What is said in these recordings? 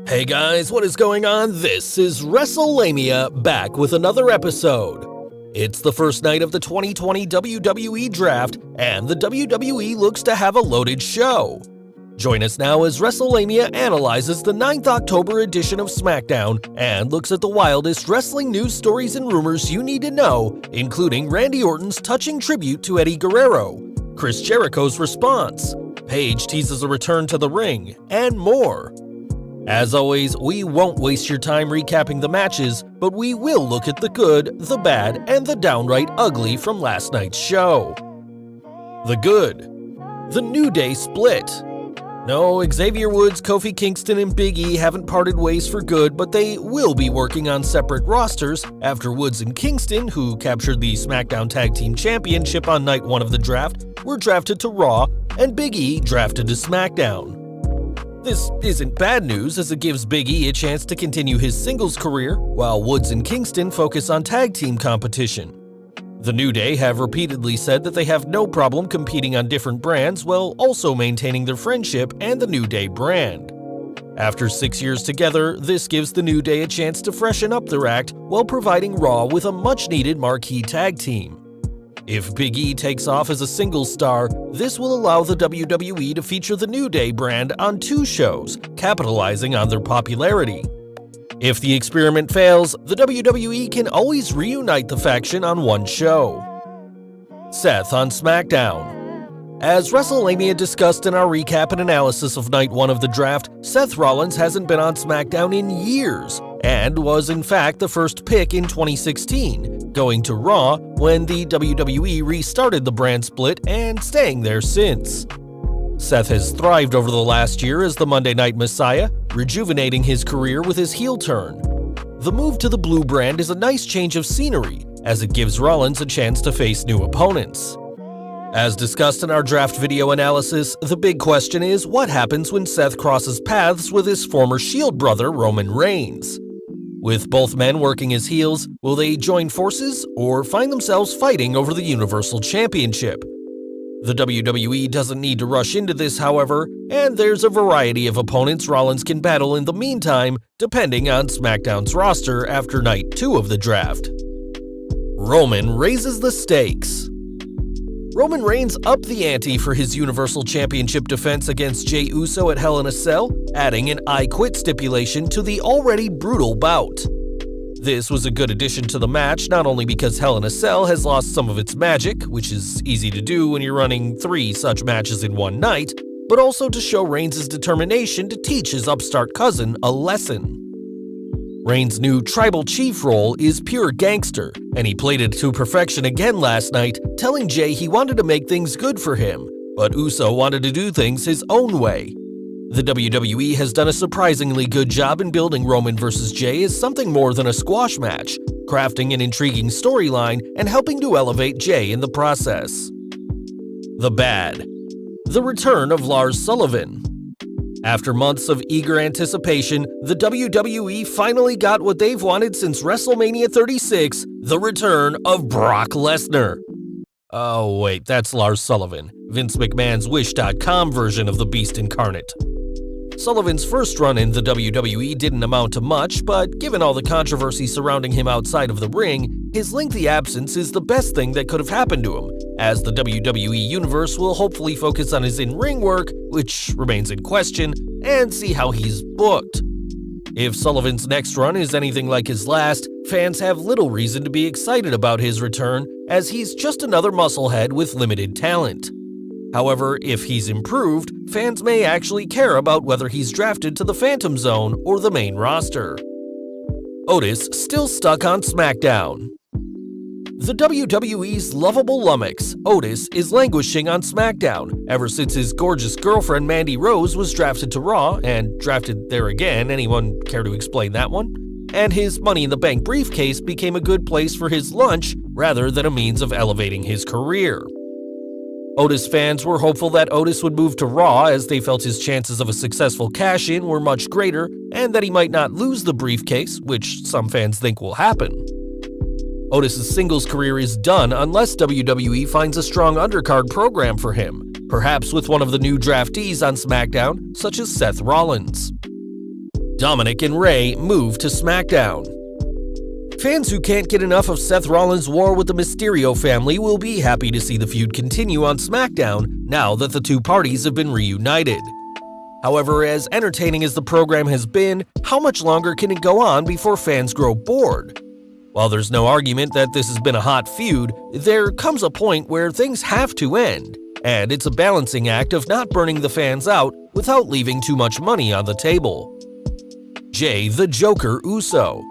Hey guys, what is going on? This is Wrestlelamia, back with another episode. It's the first night of the 2020 WWE Draft, and the WWE looks to have a loaded show. Join us now as Wrestlelamia analyzes the 9th October edition of Smackdown and looks at the wildest wrestling news stories and rumors you need to know, including Randy Orton's touching tribute to Eddie Guerrero, Chris Jericho's response, Paige teases a return to the ring, and more. As always, we won't waste your time recapping the matches, but we will look at the good, the bad, and the downright ugly from last night's show. The good. The New Day split. No, Xavier Woods, Kofi Kingston, and Big E haven't parted ways for good, but they will be working on separate rosters after Woods and Kingston, who captured the Smackdown Tag Team Championship on night 1 of the draft, were drafted to Raw, and Big E drafted to SmackDown. This isn't bad news, as it gives Big E a chance to continue his singles career, while Woods and Kingston focus on tag team competition. The New Day have repeatedly said that they have no problem competing on different brands while also maintaining their friendship and the New Day brand. After 6 years together, this gives the New Day a chance to freshen up their act while providing Raw with a much-needed marquee tag team. If Big E takes off as a single star, this will allow the WWE to feature the New Day brand on 2 shows, capitalizing on their popularity. If the experiment fails, the WWE can always reunite the faction on 1 show. Seth on Smackdown. As Wrestlelamia discussed in our recap and analysis of night 1 of the draft, Seth Rollins hasn't been on SmackDown in years, and was in fact the first pick in 2016, going to Raw when the WWE restarted the brand split and staying there since. Seth has thrived over the last year as the Monday Night Messiah, rejuvenating his career with his heel turn. The move to the blue brand is a nice change of scenery, as it gives Rollins a chance to face new opponents. As discussed in our draft video analysis, the big question is what happens when Seth crosses paths with his former Shield brother Roman Reigns. With both men working as heels, will they join forces or find themselves fighting over the Universal Championship? The WWE doesn't need to rush into this, however, and there's a variety of opponents Rollins can battle in the meantime, depending on SmackDown's roster after night 2 of the draft. Roman raises the stakes. Roman Reigns upped the ante for his Universal Championship defense against Jey Uso at Hell in a Cell, adding an I Quit stipulation to the already brutal bout. This was a good addition to the match, not only because Hell in a Cell has lost some of its magic, which is easy to do when you're running 3 such matches in one night, but also to show Reigns' determination to teach his upstart cousin a lesson. Reigns' new Tribal Chief role is pure gangster, and he played it to perfection again last night, telling Jey he wanted to make things good for him, but Uso wanted to do things his own way. The WWE has done a surprisingly good job in building Roman vs. Jey as something more than a squash match, crafting an intriguing storyline and helping to elevate Jey in the process. The bad. The return of Lars Sullivan. After months of eager anticipation, the WWE finally got what they've wanted since WrestleMania 36, the return of Brock Lesnar. Oh wait, that's Lars Sullivan, Vince McMahon's Wish.com version of the Beast incarnate. Sullivan's first run in the WWE didn't amount to much, but given all the controversy surrounding him outside of the ring, his lengthy absence is the best thing that could have happened to him, as the WWE Universe will hopefully focus on his in-ring work, which remains in question, and see how he's booked. If Sullivan's next run is anything like his last, fans have little reason to be excited about his return, as he's just another musclehead with limited talent. However, if he's improved, fans may actually care about whether he's drafted to the Phantom Zone or the main roster. Otis still stuck on SmackDown. The WWE's lovable lummox, Otis, is languishing on SmackDown ever since his gorgeous girlfriend Mandy Rose was drafted to Raw, and drafted there again, anyone care to explain that one? And his Money in the Bank briefcase became a good place for his lunch rather than a means of elevating his career. Otis fans were hopeful that Otis would move to Raw, as they felt his chances of a successful cash-in were much greater, and that he might not lose the briefcase, which some fans think will happen. Otis' singles career is done unless WWE finds a strong undercard program for him, perhaps with one of the new draftees on SmackDown, such as Seth Rollins. Dominic and Rey move to Smackdown. Fans who can't get enough of Seth Rollins' war with the Mysterio family will be happy to see the feud continue on SmackDown now that the two parties have been reunited. However, as entertaining as the program has been, how much longer can it go on before fans grow bored? While there's no argument that this has been a hot feud, there comes a point where things have to end, and it's a balancing act of not burning the fans out without leaving too much money on the table. Jey the Joker Uso.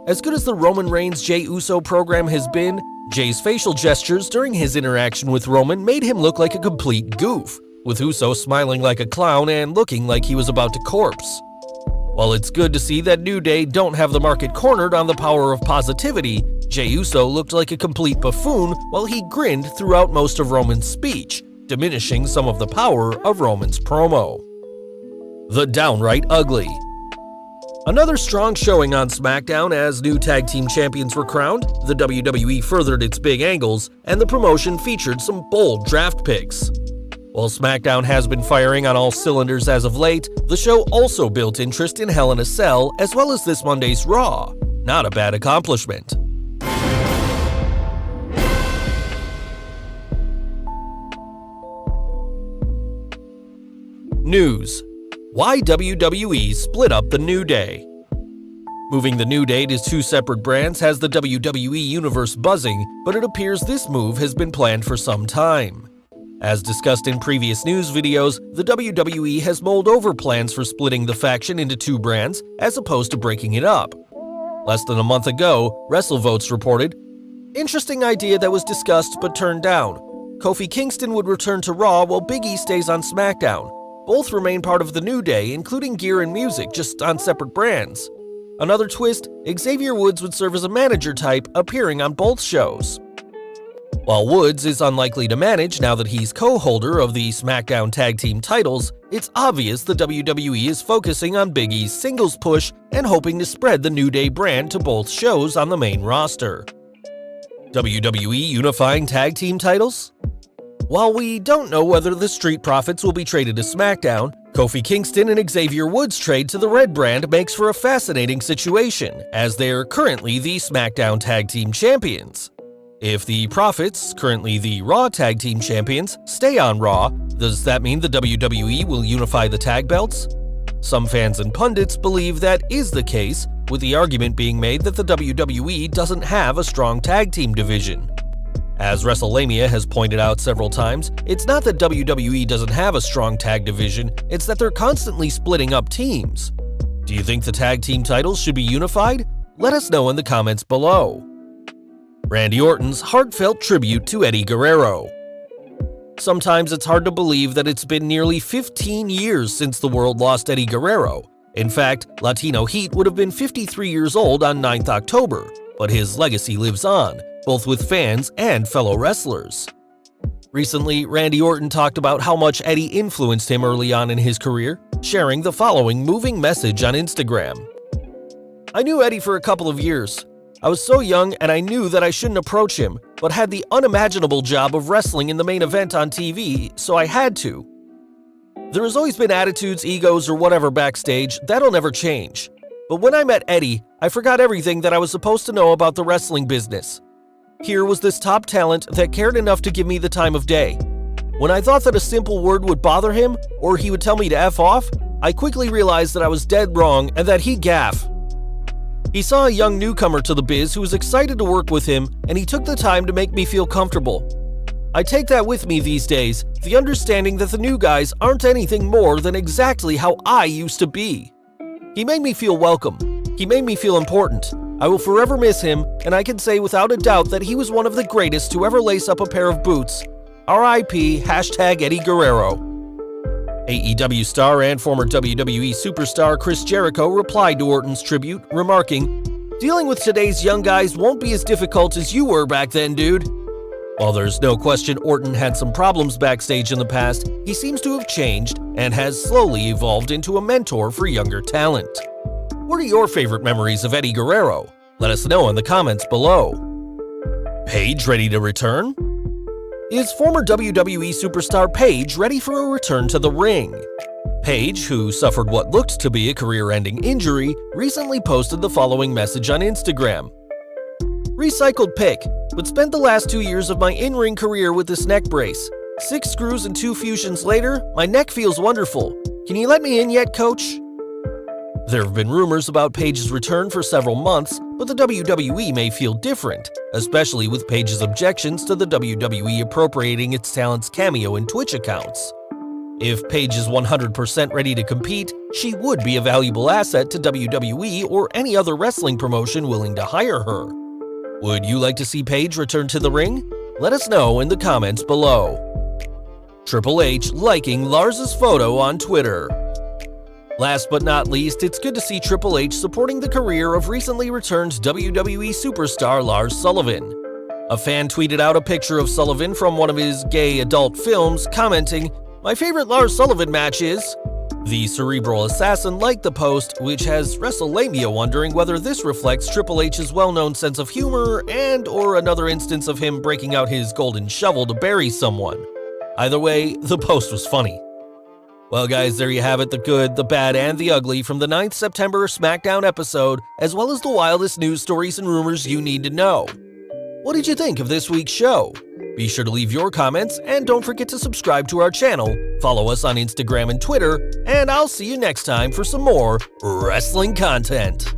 As good as the Roman Reigns Jey Uso program has been, Jey's facial gestures during his interaction with Roman made him look like a complete goof, with Uso smiling like a clown and looking like he was about to corpse. While it's good to see that New Day don't have the market cornered on the power of positivity, Jey Uso looked like a complete buffoon while he grinned throughout most of Roman's speech, diminishing some of the power of Roman's promo. The Downright Ugly. Another strong showing on SmackDown as new tag team champions were crowned, the WWE furthered its big angles, and the promotion featured some bold draft picks. While SmackDown has been firing on all cylinders as of late, the show also built interest in Hell in a Cell as well as this Monday's Raw. Not a bad accomplishment. News: Why WWE split up the New Day. Moving the New Day to two separate brands has the WWE Universe buzzing, but it appears this move has been planned for some time. As discussed in previous news videos, the WWE has mulled over plans for splitting the faction into two brands as opposed to breaking it up. Less than a month ago, WrestleVotes reported, "Interesting idea that was discussed but turned down. Kofi Kingston would return to Raw while Big E stays on SmackDown. Both remain part of the New Day, including gear and music, just on separate brands. Another twist, Xavier Woods would serve as a manager type, appearing on both shows." While Woods is unlikely to manage now that he's co-holder of the SmackDown Tag Team titles, it's obvious the WWE is focusing on Big E's singles push and hoping to spread the New Day brand to both shows on the main roster. WWE Unifying Tag Team titles? While we don't know whether the Street Profits will be traded to SmackDown, Kofi Kingston and Xavier Woods' trade to the Red brand makes for a fascinating situation, as they are currently the SmackDown Tag Team Champions. If the Profits, currently the Raw Tag Team Champions, stay on Raw, does that mean the WWE will unify the tag belts? Some fans and pundits believe that is the case, with the argument being made that the WWE doesn't have a strong tag team division. As Wrestlelamia has pointed out several times, it's not that WWE doesn't have a strong tag division, it's that they're constantly splitting up teams. Do you think the tag team titles should be unified? Let us know in the comments below. Randy Orton's heartfelt tribute to Eddie Guerrero. Sometimes it's hard to believe that it's been nearly 15 years since the world lost Eddie Guerrero. In fact, Latino Heat would have been 53 years old on 9th October, but his legacy lives on, both with fans and fellow wrestlers. Recently, Randy Orton talked about how much Eddie influenced him early on in his career, sharing the following moving message on Instagram. "I knew Eddie for a couple of years. I was so young and I knew that I shouldn't approach him, but had the unimaginable job of wrestling in the main event on TV, so I had to. There has always been attitudes, egos, or whatever backstage, that'll never change. But when I met Eddie, I forgot everything that I was supposed to know about the wrestling business. Here was this top talent that cared enough to give me the time of day. When I thought that a simple word would bother him, or he would tell me to F off, I quickly realized that I was dead wrong and that he'd gaff. He saw a young newcomer to the biz who was excited to work with him, and he took the time to make me feel comfortable. I take that with me these days, the understanding that the new guys aren't anything more than exactly how I used to be. He made me feel welcome. He made me feel important. I will forever miss him, and I can say without a doubt that he was one of the greatest to ever lace up a pair of boots. R.I.P. #Eddie Guerrero." AEW star and former WWE superstar Chris Jericho replied to Orton's tribute, remarking, "Dealing with today's young guys won't be as difficult as you were back then, dude." While there's no question Orton had some problems backstage in the past, he seems to have changed and has slowly evolved into a mentor for younger talent. What are your favorite memories of Eddie Guerrero? Let us know in the comments below. Paige ready to return? Is former WWE superstar Paige ready for a return to the ring? Paige, who suffered what looked to be a career-ending injury, recently posted the following message on Instagram. Recycled pic, but spent the last 2 years of my in-ring career with this neck brace. 6 screws and 2 fusions later, my neck feels wonderful. Can you let me in yet, coach? There have been rumors about Paige's return for several months, but the WWE may feel different, especially with Paige's objections to the WWE appropriating its talent's cameo in Twitch accounts. If Paige is 100% ready to compete, she would be a valuable asset to WWE or any other wrestling promotion willing to hire her. Would you like to see Paige return to the ring? Let us know in the comments below. Triple H liking Lars's photo on Twitter. Last but not least, it's good to see Triple H supporting the career of recently returned WWE superstar Lars Sullivan. A fan tweeted out a picture of Sullivan from one of his gay adult films, commenting, "My favorite Lars Sullivan match is..." The cerebral assassin liked the post, which has Wrestlelamia wondering whether this reflects Triple H's well-known sense of humor and/or another instance of him breaking out his golden shovel to bury someone. Either way, the post was funny. Well guys, there you have it, the good, the bad, and the ugly from the 9th September Smackdown episode, as well as the wildest news stories and rumors you need to know. What did you think of this week's show? Be sure to leave your comments, and don't forget to subscribe to our channel, follow us on Instagram and Twitter, and I'll see you next time for some more wrestling content.